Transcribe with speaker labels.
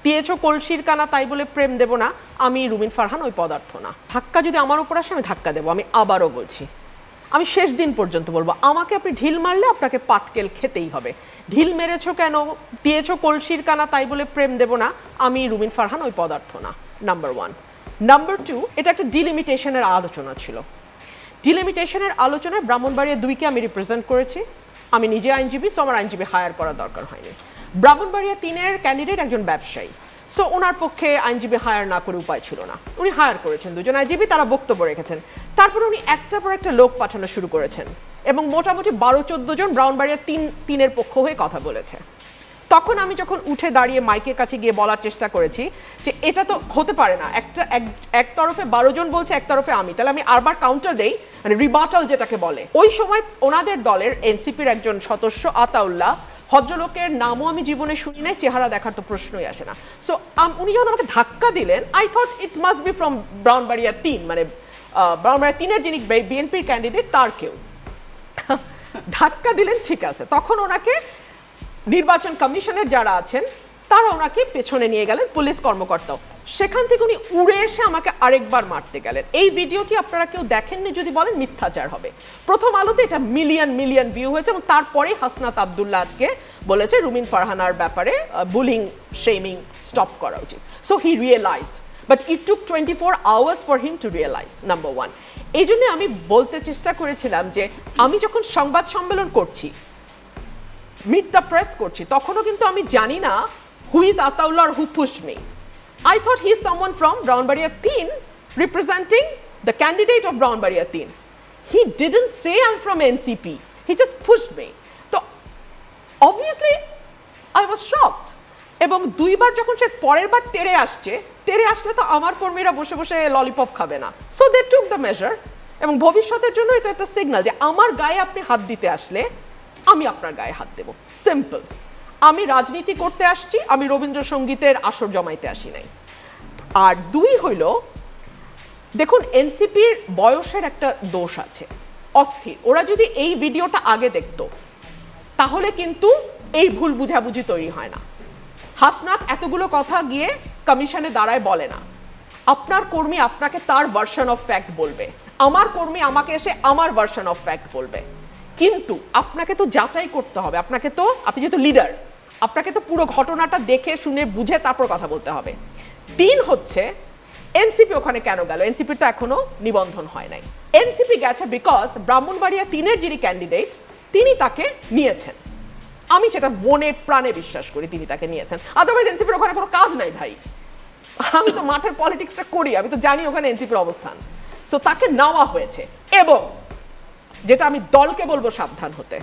Speaker 1: দিয়েছো কলসির কানা তাই বলে প্রেম দেব না, আমি রুমিন ফারহান ওই পদার্থ না। ধাক্কা যদি আমার উপর আসে আমি ধাক্কা দেবো। আমি আবারও বলছি, আমি শেষ দিন পর্যন্ত বলবো, আমাকে আপনি ঢিল মারলে আপনাকে পাটকেল খেতেই হবে। ঢিল মেরেছো কেন, দিয়েছো কলসির কানা তাই বলে প্রেম দেব না, আমি রুমিন ফারহান ওই পদার্থ না। নাম্বার 1। নাম্বার 2, এটা একটা ডিলিমিটেশনের আলোচনা ছিল। ডিলিমিটেশনের আলোচনায় ব্রাহ্মণবাড়িয়া 2কে আমি রিপ্রেজেন্ট করেছি। আমি নিজে আইনজীবী, সো আমার আইনজীবী হায়ার করার দরকার হয়নি। ব্রাহ্মণবাড়িয়া 3-এর ক্যান্ডিডেট একজন ব্যবসায়ী, সো ওনার পক্ষে আইনজীবী হায়ার না করে উপায় ছিল না। উনি হায়ার করেছেন দুজন আইনজীবী, তারা বক্তব্য রেখেছেন। তারপর উনি একটার পর একটা লোক পাঠানো শুরু করেছেন এবং মোটামুটি 12-14 জন ব্রাহ্মণবাড়িয়া 3-এর পক্ষ হয়ে কথা বলেছে। তখন আমি যখন উঠে দাঁড়িয়ে মাইকের কাছে গিয়ে বলার চেষ্টা করেছি যে এটা তো হতে পারে না, এক তরফে 12 জন বলছে, এক তরফে আমি, তাহলে আমি আরবার কাউন্টার দেই, মানে রিবাটাল যেটাকে বলে। ওই সময় ওনাদের দলের এনসিপির একজন সদস্য আতাউল্লাহ, ভদ্রলোকের নামও আমি জীবনে শুনি নাই, চেহারা দেখার তো প্রশ্নই আসে না। সো উনি যখন আমাকে ধাক্কা দিলেন, I thought it must be from Brahmanbaria 3, মানে ব্রাহ্মণবাড়িয়া 3-এর যিনি বিএনপির ক্যান্ডিডেট তার কেউ। ধাক্কা দিলেন, ঠিক আছে। তখন ওনাকে নির্বাচন কমিশনের যারা আছেন তারা ওনাকে পেছনে নিয়ে গেলেন, পুলিশ কর্মকর্তাও। সেখান থেকে উনি উড়ে এসে আমাকে আরেকবার মারতে গেলেন। এই ভিডিওটি আপনারা কেউ দেখেননি যদি বলেন মিথ্যাচার হবে। প্রথম আলোতে এটা মিলিয়ন ভিউ হয়েছে এবং তারপরে হাসনাত আব্দুল্লাহ আজকে বলেছে রুমিন ফারহানার ব্যাপারে বুলিং শেমিং স্টপ করা উচিত। So he realized, but it took 24 hours for him to realize, number 1। এই জন্য আমি বলতে চেষ্টা করেছিলাম যে আমি যখন সংবাদ সম্মেলন করছি, মিট দ্য প্রেস করছি, তখনও কিন্তু আমি জানি না who is Ataullah or who pushed me. I thought he is someone from Brownbaria 3 representing the candidate of Brownbaria 3. He didn't say I'm from NCP. He just pushed me. So obviously I was shocked. এবং দুইবার যখন সে পরের বার তেড়ে আসলে তো আমার কর্মীরা বসে বসে ললিপপ খাবে না। So they took the measure. এবং ভবিষ্যতের জন্য এটা একটা সিগন্যাল যে আমার গায়ে আপনি হাত দিতে আসলে আমি আপনার গায়ে হাত দেব। সিম্পল। আমি রাজনীতি করতে আসছি, আমি রবীন্দ্রসঙ্গীতের আসর জমাইতে আসি নাই। আর 2 হইল, দেখুন এনসিপির বয়সের একটা দোষ আছে, অস্থির। ওরা যদি এই ভিডিওটা আগে দেখতো তাহলে কিন্তু এই ভুল বুঝাবুঝি তৈরি হয় না। হাসনাত এতগুলো কথা গিয়ে কমিশনে দাঁড়ায় বলে না। আপনার কর্মী আপনাকে তার ভার্সন অফ ফ্যাক্ট বলবে, আমার কর্মী আমাকে এসে আমার ভার্সন অফ ফ্যাক্ট বলবে। কিন্তু আপনাকে তো যাচাই করতে হবে, আপনি যেহেতু লিডার, আপনাকে তো পুরো ঘটনাটা দেখে শুনে বুঝে তারপর কথা বলতে হবে। 3 হচ্ছে এনসিপি ওখানে কেন গেল? এনসিপি তো এখনো নিবন্ধন হয় নাই। এনসিপি গেছে বিকজ ব্রাহ্মণবাড়িয়া 3-এর যিনি ক্যান্ডিডেট তিনি তাকে নিয়েছেন। আমি সেটা মনে প্রাণে বিশ্বাস করি তিনি তাকে নিয়েছেন, আদারওয়াইজ এনসিপির ওখানে কোনো কাজ নাই ভাই। আমি তো মাঠের পলিটিক্সটা করি, আমি তো জানি ওখানে এনসিপির অবস্থান। সো তাকে নেওয়া হয়েছে এবং যেটা আমি দলকে বলবো সাবধান হতে।